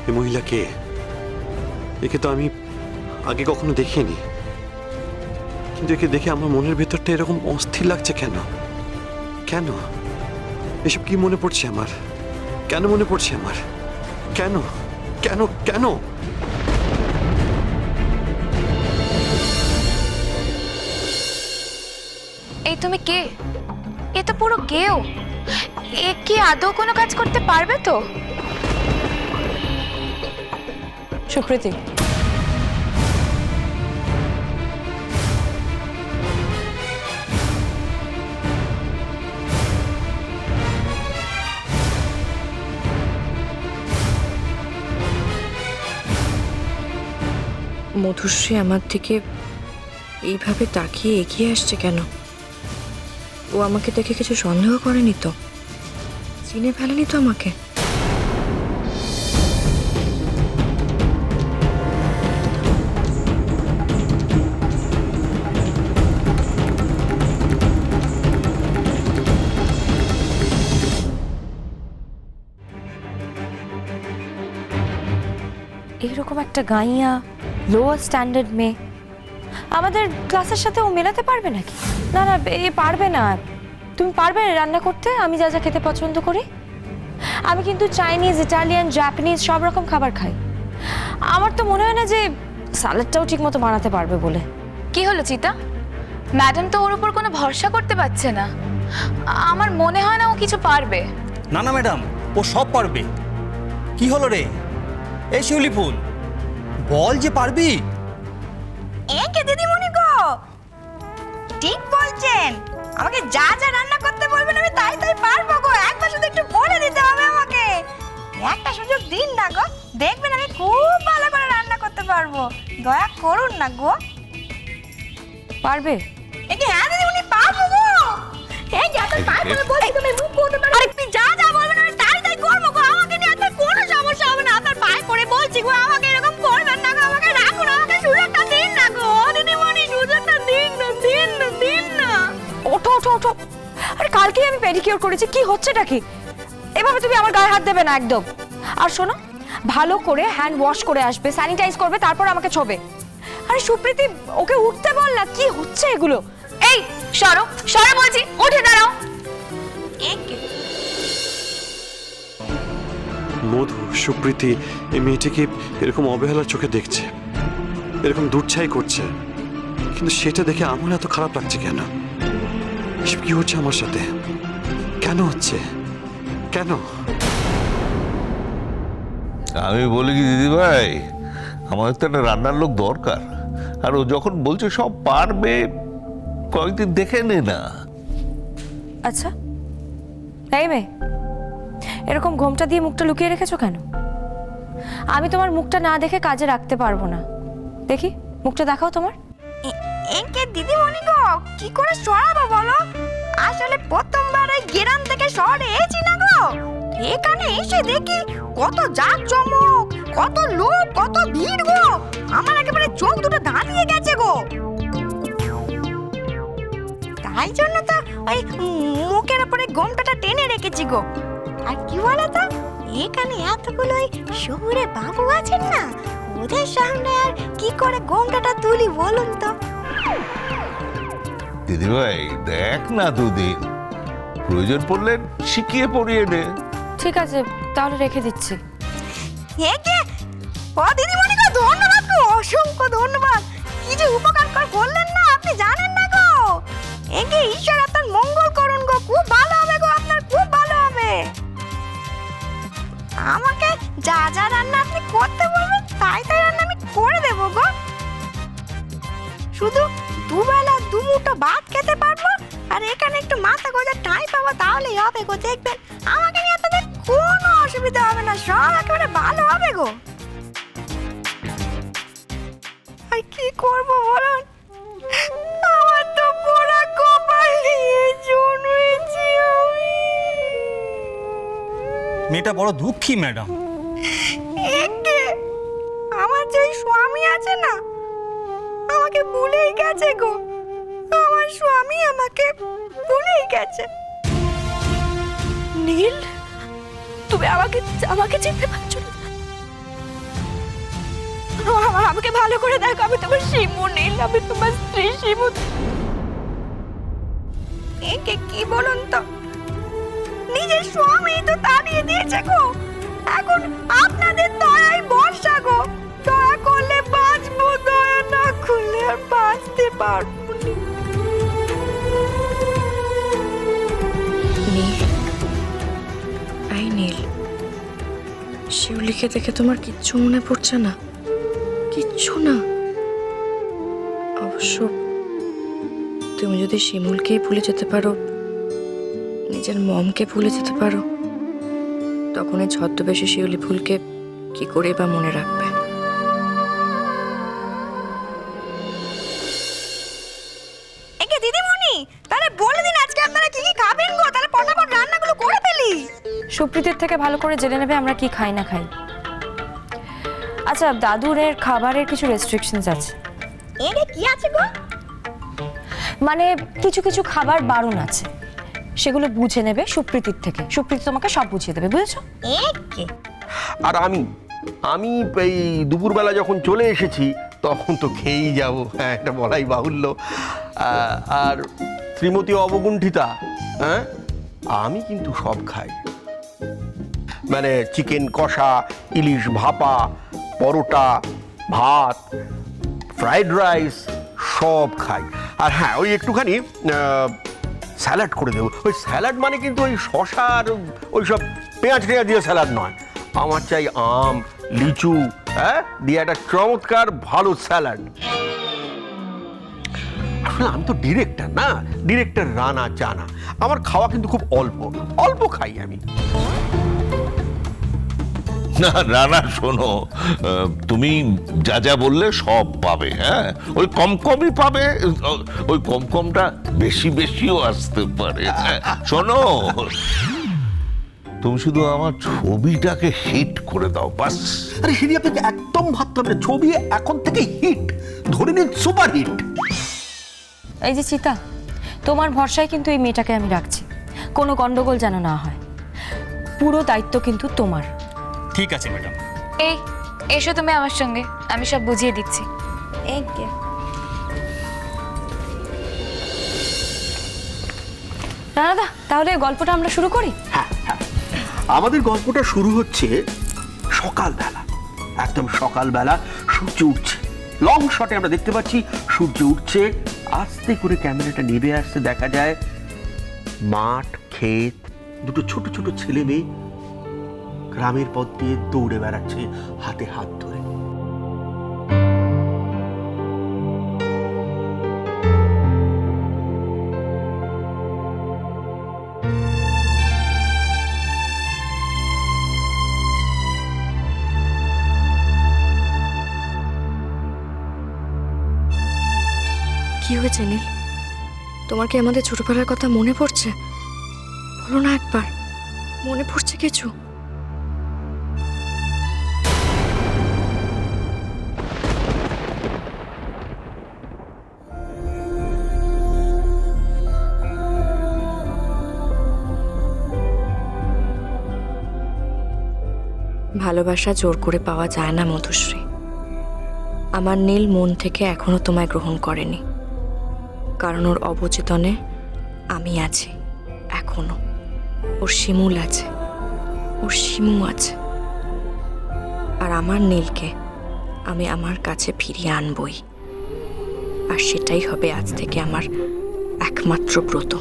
এই মহিলা কে? একে তো আমি আগে কখনো দেখিনি, কিন্তু একে দেখে আমার মনের ভেতরটা এরকম অস্থির লাগছে কেন? কেন এসব কি মনে পড়ছে আমার? কেন মনে পড়ছে আমার? কেন কেন কেন? এই তুমি কে? এ তো পুরো গেও। এ কি আদৌ কোনো কাজ করতে পারবে তো? সুপ্রীতি, মধুশ্রী আমার দিকে এইভাবে তাকিয়ে এগিয়ে আসছে কেন? ও আমাকে দেখে কিছু সন্দেহ করেনি তো? চিনে ফেলেনি তো আমাকে? এইরকম একটা গাইয়া, লোয়ার স্ট্যান্ডার্ড মেয়ে আমাদের ক্লাসের সাথে ও মেলাতে পারবে নাকি? না না, এ পারবে না। তুমি পারবে রান্না করতে? আমি যা যা খেতে পছন্দ করি, আমি কিন্তু চাইনিজ, ইটালিয়ান, জাপানিজ সব রকম খাবার খাই। আমার তো মনে হয় না যে স্যালাডটাও ঠিক মতো বানাতে পারবে বলে। কি হলো চিতা? ম্যাডাম তো ওর উপর কোনো ভরসা করতে পারছে না। আমার মনে হয় না ও কিছু পারবে। না না ম্যাডাম, ও সব পারবে। কি হলো রে? এই শিউলি ফুল, বল যে পারবি। একে দিদিমণি গো, ঠিক বলছেন। আমাকে যা যা রান্না করতে বলবেন আমি তাই তাই পারবো গো। একবার শুধু একটু বলে দিতে হবে আমাকে। একটা সুযোগ দিন না গো, দেখবেন আমি খুব ভালো করে রান্না করতে পারবো। দয়া করুন না গো। পারবে? একে হ্যাঁ দিদিমণি পারবো গো। এই যে এত পার করে বলছি তুমি মুখ করতে পারো। আরে আপনি যা যা বলবেন আমি তাই তাই করবো গো। আমাকে নিয়ে আপনার কোনো সমস্যা হবে না। আপনার পায়ে পড়ে বলছি গো, আমাকে এরকম করবেন না গো। আমাকে রাখুন, আমাকে সুযোগটা দিন না গো দিদিমণি, সুযোগটা দিন না, দিন না, দিন না। ওঠো ওঠো ওঠো। আরে কালকেই আমি পেডিকিউর করেছি, কি হচ্ছেটা কি? এভাবে তুমি আমার গায়ে হাত দেবে না একদম। আর শোনো, ভালো করে হ্যান্ড ওয়াশ করে আসবে, স্যানিটাইজ করবে, তারপর আমাকে ছোবে। আরে সুপ্রীতি, ওকে উঠতে বল না, কি হচ্ছে এগুলো? এই সরো সরো বলছি, উঠে দাঁড়াও। একে মধু, সুপ্রীতি এই মেয়েটিকে এরকম অবহেলার চোখে দেখছে, এরকম দূরছাই করছে, কিন্তু সেটা দেখে আমার এত খারাপ লাগছে কেন? এসব কি হচ্ছে আমার সাথে? কেন হচ্ছে? কেন? আমি বলি কি দিদি ভাই, আমাদের তো একটা রান্নার লোক দরকার। আর ও যখন বলছে সব পারবে, কয়েকদিন দেখে নে না। আচ্ছা, এই মেয়ে, এরকম ঘোমটা দিয়ে মুখটা লুকিয়ে রেখেছো কেন? আমি তোমার মুখটা না দেখে কাজে রাখতে পারবো না। দেখি মুখটা দেখাও তোমার। একে দিদিমণি গো, কি করে সরাবো বলো? আসলে প্রথমবার এই গ্রাম থেকে শহরে এসেছি না গো। এখানে এসে দেখি কত জাঁকজমক, কত লোক, কত ভিড় গো। আমার একেবারে চোখ দুটো ধাঁধিয়ে গেছে গো। তাই জন্য তো ওই মুখের উপরে গোমটাটা টেনে রেখেছি গো। আর কি বলো তো, এখানে এতগুলো শহুরে বাবু আছেন না, ওদের সামনে আর কি করে গোমটাটা তুলি বলুন তো? দিদি ভাই দেখ না, দুদিন প্রয়োজন পড়লে শিখিয়ে পড়িয়ে নে। ঠিক আছে, তাহলে রেখে দিচ্ছি। একে ও দিদিমণি গো, ধন্যবাদ গো, অসংখ্য ধন্যবাদ। কি যে উপকার করলেন না, আপনি জানেন না গো। একে ঈশ্বর আপনার মঙ্গল করুন গো, খুব ভালো হবে গো, আপনার খুব ভালো হবে। আমাকে যা যা রান্না আপনি করতে বলবেন তাই তাই রান্না আমি করে দেবো গো। শুধু দুবেলা দুমুঠো ভাত খেতে পারবো, আর এখানে একটু মাথা গোজা ঠাঁই পাবো, তাহলেই হবে গো। দেখবেন আমাকে নিয়ে আপনাদের কোনো অসুবিধা হবে না, সব একেবারে ভালো হবে গো। আর কি করবো বলুন, আমার তো পোড়া কপাল নিয়ে জন্মেছি আমি। মেয়েটা বড় দুঃখী ম্যাডাম। একে আমার যে স্বামী আছে না, আমাকে ভুলেই গেছে গো। আমার স্বামী আমাকে ভুলেই গেছে। নীল, তুমি আমাকে চিনতে পারছো না? আমাকে ভালো করে দেখো, আমি তোমার শিমু নীল, আমি তোমার স্ত্রী শিমু। একে কি বলুন তো, নিজের স্বামী তো তাড়িয়ে দিয়েছে গো, এখন আপনাদের দয়ায় ভরসা গো। দয়া করলে বাঁচবো, দয়া না করলে আর বাঁচতে পারবো না। নীল, এই নীল, শিউলিকে দেখে তোমার কিচ্ছু মনে পড়ছে না? কিচ্ছু না? অবশ্য তুমি যদি শিমুলকে ভুলে যেতে পারো, নিজের মমকে ভুলে যেতে পারো, তখন এই ছদ্মবেশী শিউলি ফুলকে কি করে বা মনে রাখবে? একে দিদিমণি, তাহলে বলে দিন আজকে আপনারা কি কি খাবেন গো, তাহলে পটাপট রান্নাগুলো করে ফেলি। সুপ্রীতির থেকে ভালো করে জেনে নেবে আমরা কি খাই না খাই। আচ্ছা, দাদুরের খাবারের কিছু রেস্ট্রিকশনস আছে। একে কি আছে গো? মানে কিছু কিছু খাবার বারণ আছে, সেগুলো বুঝে নেবে সুপ্রীতির থেকে। সুপ্রীতি তোমাকে সব বুঝিয়ে দেবে, বুঝেছো? একে আর আমি এই দুপুরবেলা যখন চলে এসেছি তখন তো খেয়েই যাব, হ্যাঁ, এটা বলাই বাহুল্য। আর শ্রীমতী অবগুণ্ঠিতা, হ্যাঁ, আমি কিন্তু সব খাই, মানে চিকেন কষা, ইলিশ ভাপা, পরোটা, ভাত, ফ্রাইড রাইস সব খাই। আর হ্যাঁ, ওই একটুখানি স্যালাড করে দেবো। ওই স্যালাড মানে কিন্তু ওই শশা আর ওই সব পেঁয়াজ টেঁয়াজ দিয়ে স্যালাড নয়, আমার চাই আম, লিচু, হ্যাঁ, দিয়ে একটা চমৎকার ভালো স্যালাড। আসলে আমি তো ডিরেক্টর না, ডিরেক্টর রানা জানা, আমার খাওয়া কিন্তু খুব অল্প অল্প খাই আমি। না রানা শোনো, তুমি যা যা বললে সব পাবে, হ্যাঁ, ওই কম কমই পাবে, ওই কম কমটা বেশি বেশিও আসতে পারে। হ্যাঁ, শোনো, তুমি শুধু আমার ছবিটাকে হিট করে দাও বাস। আরে সেটি আপনাকে একদম ভাবতে হবে না, ছবি এখন থেকে হিট, ধরে নিন সুপার হিট। এই যে চিতা, তোমার ভরসায় কিন্তু এই মেয়েটাকে আমি রাখছি, কোনো গন্ডগোল যেন না হয়। পুরো দায়িত্ব কিন্তু তোমার। ঠিক আছে ম্যাডাম। এই এসো তুমি আমার সঙ্গে, আমি সব বুঝিয়ে দিচ্ছি। একে রানাদা, তাহলে গল্পটা আমরা শুরু করি। আমাদের গল্পটা শুরু হচ্ছে সকালবেলা, একদম সকালবেলা সূর্য উঠছে। লং শটে আমরা দেখতে পাচ্ছি সূর্য উঠছে, আস্তে করে ক্যামেরাটা নেমে আসছে, দেখা যায় মাঠ, ক্ষেত, দুটো ছোট ছোট ছেলে মেয়ে গ্রামের পথ দিয়ে দৌড়ে বেড়াচ্ছে হাতে হাত ধরে। কি হয়েছে নীল? তোমার কি আমাদের ছোটবেলার কথা মনে পড়ছে? বলো না একবার, মনে পড়ছে কিছু? ভালোবাসা জোর করে পাওয়া যায় না মধুশ্রী। আমার নীল মন থেকে এখনো তোমায় গ্রহণ করেনি, কারণ ওর অবচেতনে আমি আছি এখনো। ওর শিমুল আছে, ওর শিমু আছে, আর আমার নীলকে আমি আমার কাছে ফিরিয়ে আনবই। আর সেটাই হবে আজ থেকে আমার একমাত্র ব্রত।